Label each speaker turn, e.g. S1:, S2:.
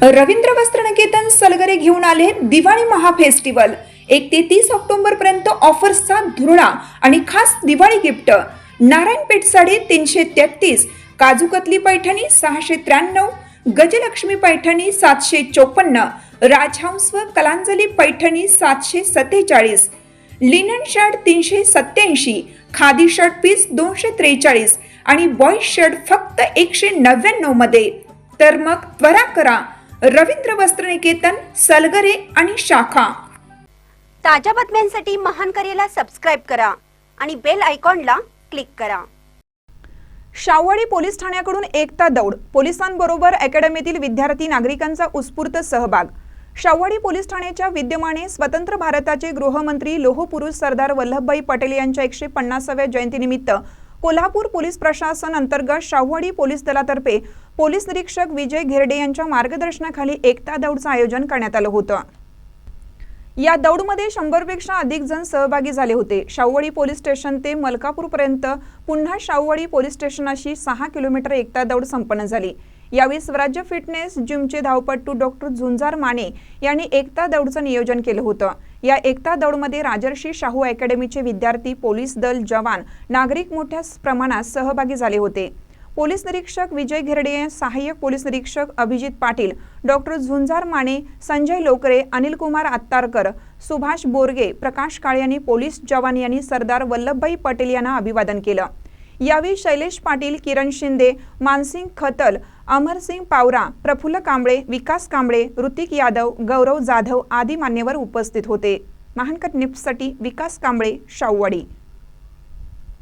S1: रवींद्र वस्त्रनिकेतन सलगरे घेऊन आले दिवाळी महाफेस्टिवल। 1 ते 30 ऑक्टोबर पर्यंत ऑफर्सचा धुरळा आणि खास दिवाळी गिफ्ट। नारायणपेठ साडी 333, काजूकतली पैठणी 693, गजलक्ष्मी पैठणी 754, राजहंस व Kalanjali Paithani 747, linen shirt 387, khadi shirt piece 243 आणि बॉयज शर्ट फक्त 199 मध्ये। तर मग त्वरा करा, रवींद्र वस्त्रनिकेतन सलगरे आणि शाखा।
S2: ताज्या बातम्यांसाठी महान करेला सबस्क्राइब करा आणि बेल आयकॉनला क्लिक करा।
S3: शाहूवाडी पोलीस ठाण्याकडून एकता दौड, पोलिसांबरोबर अकॅडमीतील विद्यार्थी नागरिकांचा उत्स्फूर्त सहभाग। शाहूवाडी पोलीस ठाण्याच्या विद्यमाने स्वतंत्र भारताचे गृहमंत्री लोहपुरुष सरदार वल्लभभाई पटेल यांच्या 150व्या जयंतीनिमित्त कोल्हापूर पोलीस प्रशासन अंतर्गत शाहूवाडी पोलीस दलातर्फे पोलीस निरीक्षक विजय घेरडे यांच्या मार्गदर्शनाखाली एकता दौडचं आयोजन करण्यात आलं होतं। या दौडमध्ये 100 पेक्षा अधिक जण सहभागी झाले होते। शाहूवाडी पोलीस स्टेशन ते मलकापूर पर्यंत पुन्हा शाहूवाडी पोलीस स्टेशनाशी 6 किलोमीटर एकता दौड संपन्न झाली। यावेळी स्वराज्य फिटनेस जिमचे धावपटू डॉक्टर झुंजार माने यांनी एकता दौडचं नियोजन केलं होतं। या एकता दौडमध्ये राजर्षी शाहू अकॅडमीचे विद्यार्थी, पोलीस दल जवान, नागरिक मोठ्या प्रमाणात सहभागी झाले होते। पोलीस निरीक्षक विजय घेरडे, सहाय्यक पोलीस निरीक्षक अभिजित पाटील, डॉक्टर झुंजार माने, संजय लोकरे, अनिल कुमार आत्तारकर, सुभाष बोरगे, प्रकाश काळे यांनी पोलीस जवान यांनी सरदार वल्लभभाई पटेल यांना अभिवादन केलं। यावेळी शैलेश पाटील, किरण शिंदे, मानसिंग खतल, अमरसिंग पावरा, प्रफुल्ल कांबळे, विकास कांबळे, ऋतिक यादव, गौरव जाधव आदी मान्यवर उपस्थित होते। महानकर न्यूजसाठी विकास कांबळे, शाहूवाडी।